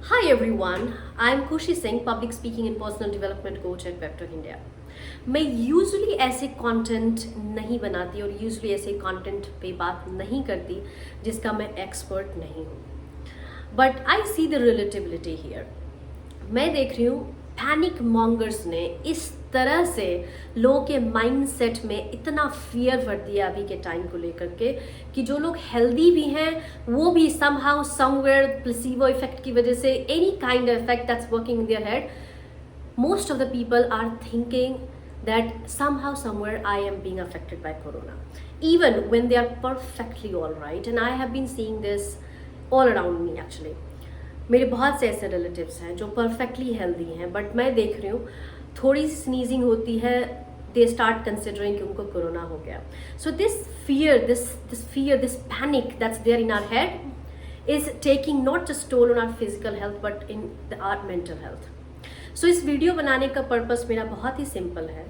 Hi everyone, I'm Khushi Singh, public speaking and personal development coach at Webtalk India. मैं usually ऐसे content नहीं बनाती और usually ऐसे कंटेंट पे बात नहीं करती जिसका मैं एक्सपर्ट नहीं हूँ, but I see the relatability here. मैं देख रही हूँ पैनिक मॉन्गर्स ने इस तरह से लोगों के माइंडसेट में इतना फियर भर दिया अभी के टाइम को लेकर के कि जो लोग हेल्दी भी हैं वो भी समहाउ समवेयर प्लेसिबो इफेक्ट की वजह से any kind of effect that's working in their head, most of the people are thinking that somehow somewhere I am being affected by corona, even when they are perfectly all right. And I have been seeing this all around me actually. मेरे बहुत से ऐसे relatives हैं जो perfectly healthy हैं, but मैं देख रही हूँ थोड़ी सी स्नीजिंग होती है, दे स्टार्ट कंसिडरिंग कि उनको कोरोना हो गया. So this fear this panic that's there in our head is taking not just toll on our physical health but in our mental health. So इस वीडियो बनाने का purpose मेरा बहुत ही simple है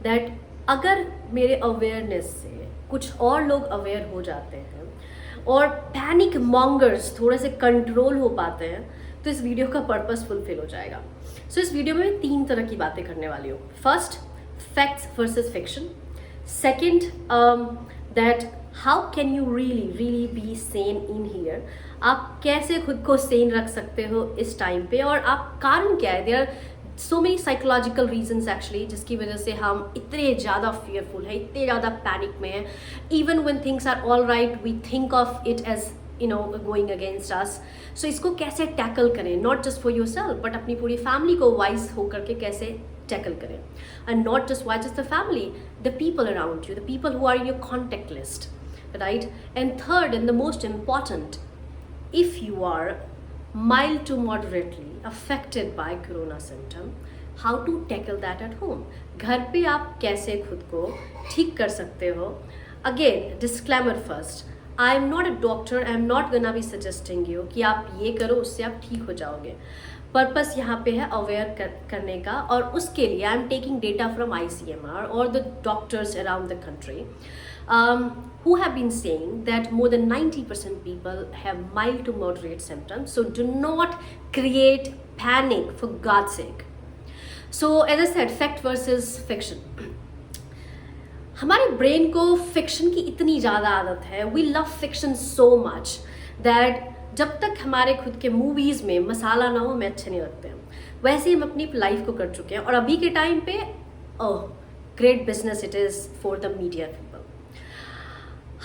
दैट अगर मेरे अवेयरनेस से कुछ और लोग अवेयर हो जाते हैं और पैनिक मॉन्गर्स थोड़े से कंट्रोल हो पाते हैं तो इस वीडियो का पर्पस फुलफिल हो जाएगा. सो इस वीडियो में मैं 3 तरह की बातें करने वाली हूँ. First, facts versus fiction. Second, that how can you really be Sen in here. आप कैसे खुद को सेन रख सकते हो इस टाइम पे और आप कारण क्या है. There are so many psychological reasons actually जिसकी वजह से हम इतने ज़्यादा फियरफुल हैं, इतने ज़्यादा पैनिक में हैं. Even when things are all right we think of it as going against us. So इसको कैसे टैकल करें, not just for yourself but अपनी पूरी फैमिली को वाइज होकर के कैसे टैकल करें. And not just wise the family, the people around you, the people who are in your contact list, right. And third and the most important, if you are mild to moderately affected by corona symptom, how to tackle that at home. घर पे आप कैसे खुद को ठीक कर सकते हो. Again, disclaimer first, I am not a doctor, I am not gonna be suggesting you कि आप ये करो उससे आप ठीक हो जाओगे. पर्पस यहाँ पे है अवेयर करने का और उसके लिए I am taking data from ICMR और the doctors around the country who have been saying that more than 90% people have mild to moderate symptoms. So do not create panic for God's sake. So as I said, fact versus fiction. हमारे brain को fiction की इतनी ज़्यादा आदत है, we love fiction so much that जब तक हमारे खुद के मूवीज़ में मसाला ना हो हमें अच्छे नहीं लगते हैं. वैसे ही हम अपनी लाइफ को कर चुके हैं और अभी के टाइम पे great business it is for the media people.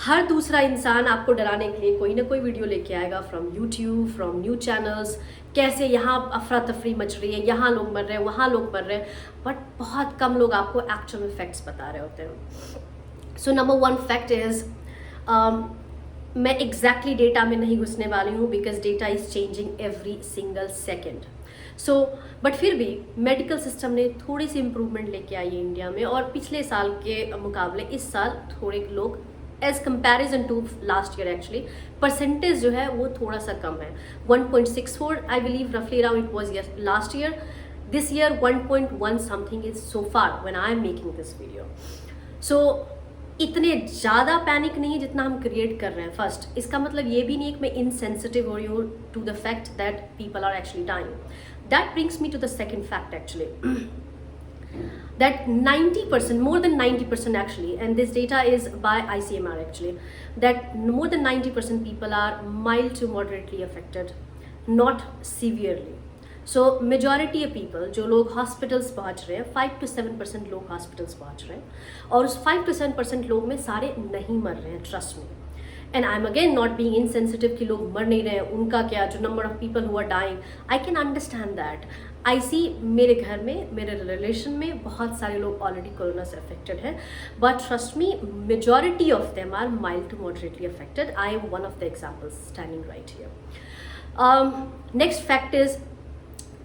हर दूसरा इंसान आपको डराने के लिए कोई ना कोई वीडियो लेके आएगा from YouTube, from news channels, कैसे यहाँ अफरा तफरी मच रही है, यहाँ लोग मर रहे हैं, वहाँ लोग मर रहे हैं, बट बहुत कम लोग आपको एक्चुअल में फैक्ट्स बता रहे होते हैं. सो नंबर 1 फैक्ट इज़, मैं एग्जैक्टली डेटा में नहीं घुसने वाली हूँ because data is changing every single second. So but फिर भी मेडिकल सिस्टम ने थोड़ी सी इम्प्रूवमेंट लेके आई है इंडिया में और पिछले साल के मुकाबले इस साल थोड़े लोग as comparison to last year actually percentage जो है वो थोड़ा सा कम है. 1.64 आई बिलीव रफली around it was last year. This year 1.1 something is so far when I am making this video. So इतने ज़्यादा पैनिक नहीं जितना हम क्रिएट कर रहे हैं. फर्स्ट, इसका मतलब ये भी नहीं कि मैं इनसेंसिटिव हो रही हूँ to the fact that people are actually dying. That brings me to the second fact actually that 90%, more than 90% actually, and this data is by ICMR actually, that more than 90% people are mild to moderately affected, not severely. So majority of people जो लोग hospitals पहुँच रहे हैं, 5 to 7% लोग hospitals पहुँच रहे हैं और उस 5 to 7% लोग में सारे नहीं मर रहे हैं, trust me. And I am again not being insensitive कि लोग मर नहीं रहे हैं, उनका क्या, जो number of people who are dying, I can understand that. I see मेरे घर में, मेरे रिलेशन में बहुत सारे लोग ऑलरेडी कोरोना से अफेक्टेड हैं, but trust me majority of them are mild to moderately affected. I am one of the examples standing right here. Next fact is,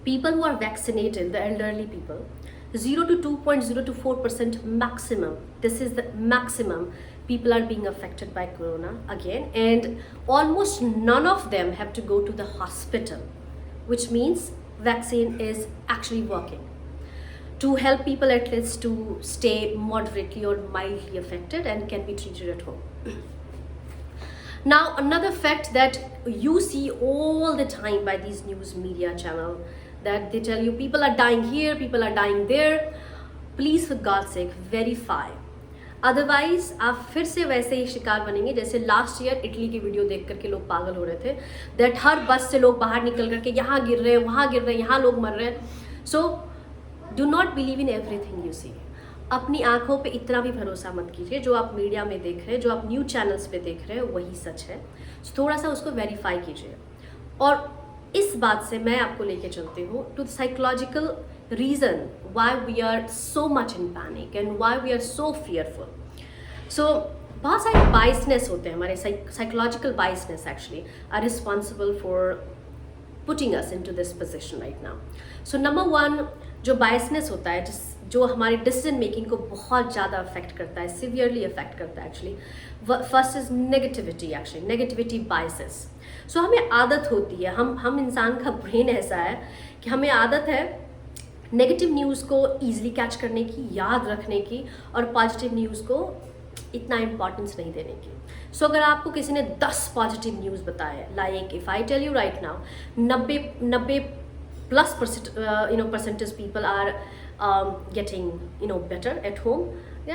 people who are vaccinated, the elderly people, 0 to 2.024% maximum, this is the maximum, people are being affected by corona again, and almost none of them have to go to the hospital, which means vaccine is actually working to help people at least to stay moderately or mildly affected and can be treated at home. Now, another fact that you see all the time by these news media channel, that they tell you people are dying here, people are dying there. Please, for God's sake, verify. Otherwise आप फिर से वैसे ही शिकार बनेंगे जैसे last year Italy की video देख करके लोग पागल हो रहे थे, दैट हर बस से लोग बाहर निकल करके यहाँ गिर रहे हैं, वहाँ गिर रहे हैं, यहाँ लोग मर रहे हैं. So do not believe in everything you see. अपनी आंखों पे इतना भी भरोसा मत कीजिए. जो आप मीडिया में देख रहे हैं, जो आप न्यूज़ चैनल्स पे देख रहे हैं, वही सच है. So, थोड़ा सा उसको वेरीफाई कीजिए. और इस बात से मैं आपको लेके चलती हूँ to the psychological reason why we are so much in panic and why we are so fearful. So बहुत सारे बाइसनेस होते हैं हमारे. Psychological biases actually are responsible for putting us into this position right now. So number one जो biases होता है जो हमारी डिसीजन मेकिंग को बहुत ज़्यादा अफेक्ट करता है, सिवियरली अफेक्ट करता है actually. First is negativity. Actually negativity biases. So हमें आदत होती है, हम इंसान का ब्रेन ऐसा है कि हमें आदत है नेगेटिव न्यूज़ को ईजिली कैच करने की, याद रखने की, और पॉजिटिव न्यूज़ को इतना इम्पॉर्टेंस नहीं देने की. सो अगर आपको किसी ने 10 पॉजिटिव न्यूज़ बताए, like if I tell you right now 90+ percentage people are getting better at home.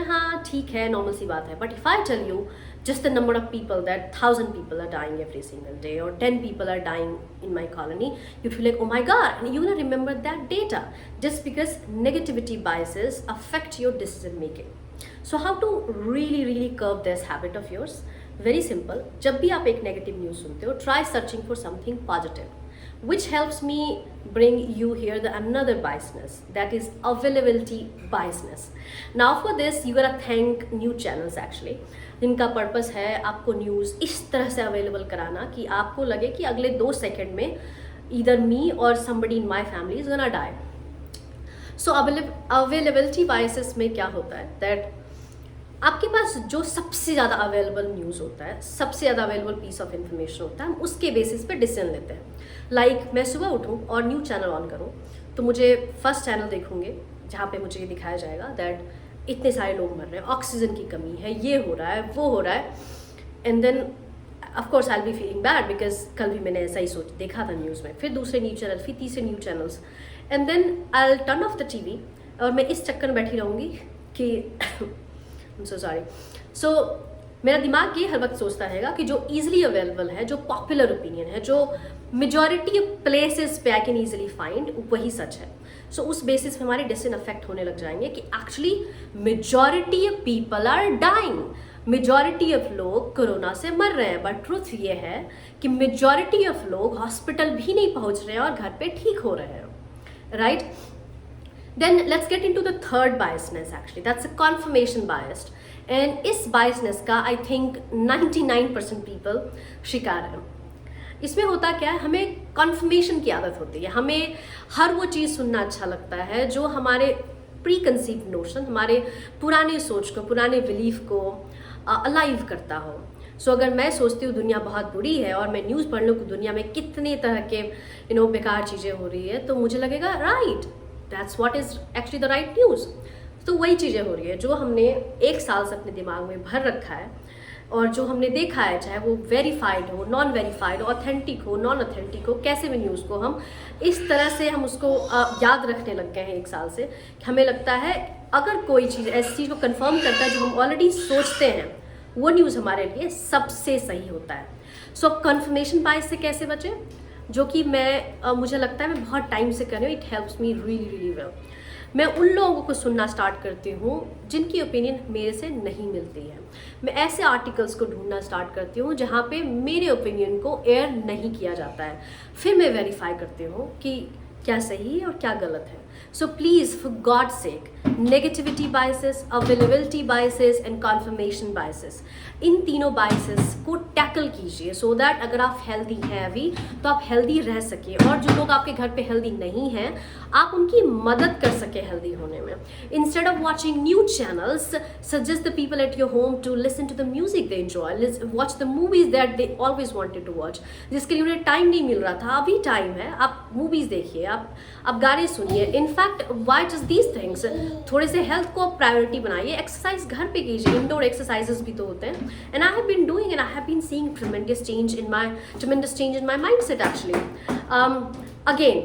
हाँ ठीक है, नॉर्मल सी बात है. But if I tell you just the number of people that 1,000 people are dying every single day or 10 people are dying in my colony, you feel like, oh my God, and you're gonna remember that data just because negativity biases affect your decision making. So how to really curb this habit of yours? Very simple. जब भी आप एक negative news सुनते हो, try searching for something positive, which helps me bring you here the another biasness, that is availability biasness. Now for this you gotta thank new channels actually, जिनका purpose है आपको news इस तरह से available कराना कि आपको लगे कि अगले 2 सेकंड में either me or somebody in my family is gonna die. So availability biases में क्या होता है, that आपके पास जो सबसे ज़्यादा अवेलेबल न्यूज़ होता है, सबसे ज़्यादा अवेलेबल पीस ऑफ इन्फॉर्मेशन होता है, हम उसके बेसिस पे डिसीजन लेते हैं. लाइक मैं सुबह उठूँ और न्यूज़ चैनल ऑन करूँ तो मुझे फर्स्ट चैनल देखूँगे जहाँ पे मुझे ये दिखाया जाएगा दैट इतने सारे लोग मर रहे हैं, ऑक्सीजन की कमी है, ये हो रहा है, वो हो रहा है. And then of course I will be feeling bad because कल भी मैंने ऐसा ही देखा था न्यूज़ में. फिर दूसरे न्यूज़ चैनल, फिर तीसरे news channels, and then I will turn off the TV. और मैं इस चक्कर में बैठी रहूँगी कि I'm so sorry. So मेरा दिमाग ये हर वक्त सोचता रहेगा कि जो ईजिली अवेलेबल है, जो पॉपुलर ओपिनियन है, जो मेजॉरिटी प्लेसेस पे आई कैन ईजिली फाइंड, वही सच है. सो उस बेसिस पे हमारे डिसीजन अफेक्ट होने लग जाएंगे कि actually majority of people are dying, majority of लोग कोरोना से मर रहे हैं. बट ट्रुथ ये है कि मेजॉरिटी ऑफ लोग हॉस्पिटल भी नहीं पहुंच रहे हैं और घर पे ठीक हो रहे हैं. Right? Then let's get into the third biasness actually, that's a confirmation bias. And इस biasness का I think 99% people शिकार हैं. इसमें होता क्या है, हमें confirmation की आदत होती है. हमें हर वो चीज़ सुनना अच्छा लगता है जो हमारे प्री-कंसीव्ड नोशन, हमारे पुराने सोच को, पुराने बिलीफ को अलाइव करता हो. सो अगर मैं सोचती हूँ दुनिया बहुत बुरी है और मैं न्यूज़ पढ़ लूँ कि दुनिया में कितने तरह के बेकार चीज़ें हो रही है, तो मुझे लगेगा right, that's what is actually the right news. तो वही चीज़ें हो रही है जो हमने 1 साल से अपने दिमाग में भर रखा है और जो हमने देखा है, चाहे वो वेरीफाइड हो, नॉन वेरीफाइड, ऑथेंटिक हो, नॉन ऑथेंटिक हो, कैसे भी न्यूज़ को हम इस तरह से हम उसको याद रखने लग गए हैं 1 साल से कि हमें लगता है अगर कोई चीज़ ऐसी चीज़ को कन्फर्म करता है जो हम ऑलरेडी सोचते हैं, वो न्यूज़ हमारे लिए सबसे सही होता है. सो कन्फर्मेशन बायस से कैसे बचें, जो कि मुझे लगता है मैं बहुत टाइम से कर रही हूँ. It helps me really well. मैं उन लोगों को सुनना स्टार्ट करती हूँ जिनकी ओपिनियन मेरे से नहीं मिलती है. मैं ऐसे आर्टिकल्स को ढूंढना स्टार्ट करती हूँ जहाँ पे मेरे ओपिनियन को एयर नहीं किया जाता है. फिर मैं वेरीफाई करती हूँ कि क्या सही है और क्या गलत है. So please for God sake, negativity biases, availability biases and confirmation biases, इन तीनों बायसेस को टैकल कीजिए सो दैट अगर आप हेल्दी हैं अभी तो आप हेल्दी रह सके, और जो लोग आपके घर पे हेल्दी नहीं हैं आप उनकी मदद कर सके हेल्दी होने में. Instead of watching news channels, suggest the people at your home to listen to the music they enjoy, watch the movies that they always wanted to watch. जिसके लिए उन्हें टाइम नहीं मिल रहा था, अभी टाइम है, आप मूवीज देखिए, आप गाने सुनिए, in fact why just these things, थोड़े से हेल्थ को प्रायोरिटी बनाइए, एक्सरसाइज घर पे कीजिए, इंडोर एक्सरसाइजेस भी तो होते हैं. And I have been doing and I have been seeing tremendous change in my mindset actually. Again,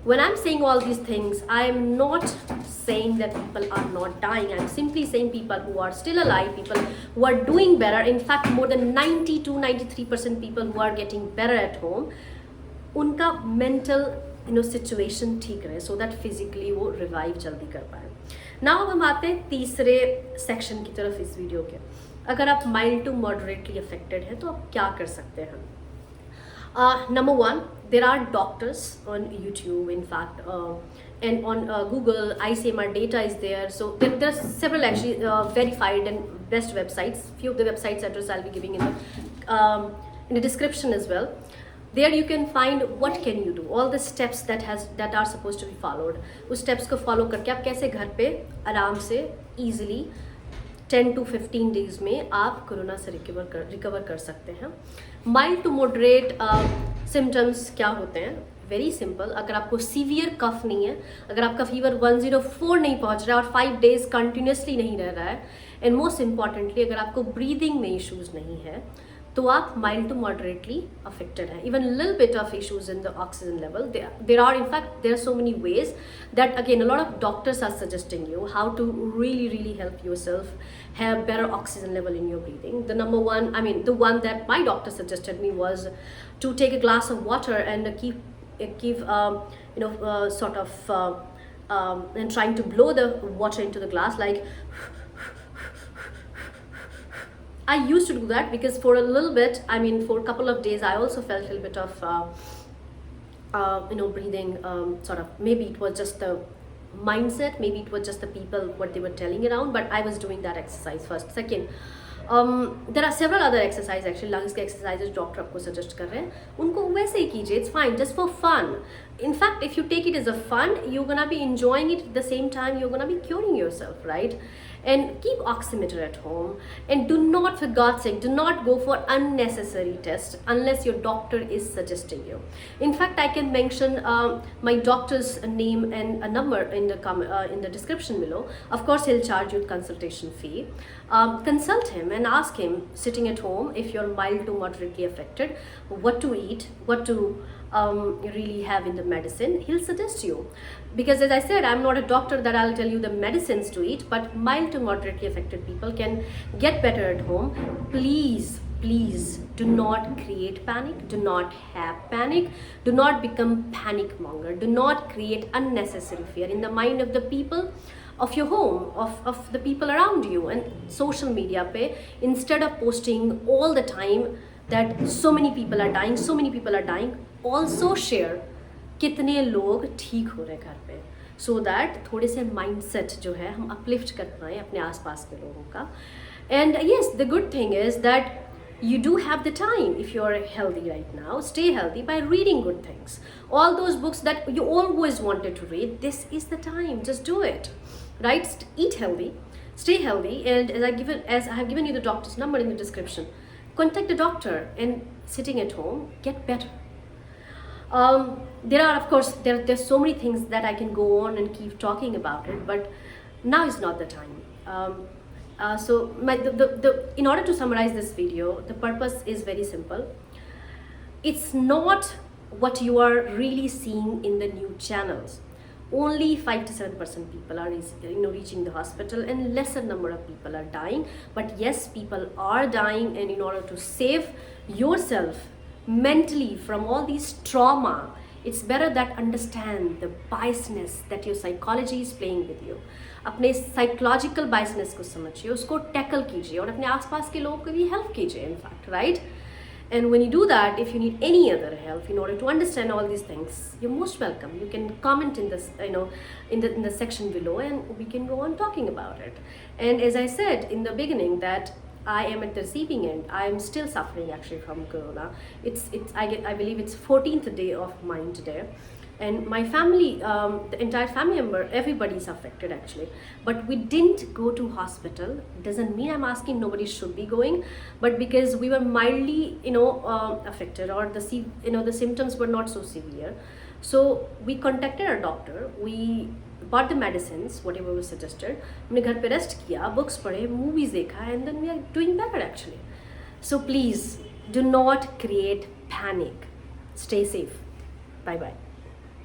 when I'm saying all these things, I am not saying that people are not dying. I'm simply saying people who are still alive, people who are doing better. In fact, more than 90 to 93% people who are getting better at home, उनका mental situation ठीक रहे, so that physically वो revive जल्दी कर पाए. Now हम आते हैं तीसरे सेक्शन की तरफ इस वीडियो के. अगर आप माइल्ड टू मॉडरेटली अफेक्टेड हैं तो आप क्या कर सकते हैं. Number one, there are doctors on YouTube, in fact, and on Google. ICMR data is there, so there are several actually verified and best websites. Few of the websites address I'll be giving in the description as well. There you can find what can you do, all the steps that are supposed to be followed. उस steps को follow करके आप कैसे घर पे आराम से easily 10 to 15 days में आप कोरोना से रिकवर कर सकते हैं. माइल्ड टू मॉडरेट सिम्टम्स क्या होते हैं? Very simple. अगर आपको सीवियर कफ नहीं है, अगर आपका फीवर 104 नहीं पहुंच रहा है और 5 days कंटिन्यूसली नहीं रह रहा है, एंड मोस्ट इम्पॉर्टेंटली अगर आपको ब्रीदिंग में इश्यूज नहीं है, तो आप माइल्ड टू मॉडरेटली अफेक्टेड हैं. Even little bit of issues in the oxygen level. There are so many ways that again a lot of doctors are suggesting you how to really help yourself have better oxygen level in your breathing. The number one, the one that my doctor suggested me was to take a glass of water and keep sort of and trying to blow the water into the glass, like I used to do that because for a little bit, for a couple of days, I also felt a little bit of, breathing, sort of, maybe it was just the mindset, maybe it was just the people, what they were telling around, but I was doing that exercise first. Second, there are several other exercises actually, lungs के exercises doctor आपको suggest कर रहे हैं, उनको वैसे ही कीजिए. It's fine, just for fun. In fact, if you take it as a fun, you're gonna be enjoying it at the same time, you're gonna be curing yourself, right? And keep oximeter at home, and do not, for God's sake, do not go for unnecessary tests unless your doctor is suggesting you. In fact, I can mention my doctor's name and a number in the description below. Of course, he'll charge you a consultation fee. Consult him and ask him, sitting at home, if you're mild to moderately affected, what to eat, what to really have in the medicine. He'll suggest you, because as I said, I'm not a doctor that I'll tell you the medicines to eat, but mild to moderately affected people can get better at home. Please do not create panic, do not have panic, do not become panic monger, do not create unnecessary fear in the mind of the people of your home, of the people around you. And social media pe, instead of posting all the time that so many people are dying, also share कितने लोग ठीक हो रहे घर पे, so that थोड़े से mindset जो है हम uplift कर पाएँ अपने आसपास के लोगों का. And yes, the good thing is that you do have the time. If you're healthy right now, stay healthy by reading good things. All those books that you always wanted to read, this is the time. Just do it, right? Eat healthy, stay healthy, and as I have given you the doctor's number in the description, contact the doctor, and sitting at home, get better. There are, of course, there's so many things that I can go on and keep talking about it, but now is not the time. So in order to summarize this video, the purpose is very simple. It's not what you are really seeing in the new channels. Only 5 to 7% people are reaching the hospital, and lesser number of people are dying. But yes, people are dying, and in order to save yourself mentally from all these trauma, it's better that understand the biasness that your psychology is playing with you. अपने psychological biasness को समझिए, उसको tackle कीजिए, और अपने आसपास के लोगों को भी help कीजिए, in fact, right? And when you do that, if you need any other help in order to understand all these things, you're most welcome. You can comment in this, in the section below, and we can go on talking about it. And as I said in the beginning, that I am at the receiving end. I am still suffering actually from corona. I believe it's 14th day of mine today, and my family, the entire family member, everybody is affected actually. But we didn't go to hospital. Doesn't mean I'm asking nobody should be going, but because we were mildly, affected, or the symptoms were not so severe. So we contacted our doctor. We bought the medicines, whatever was suggested, हमने घर पे rest किया, books पढ़े, movies देखा, and then we are doing better actually. So please do not create panic. Stay safe. Bye bye.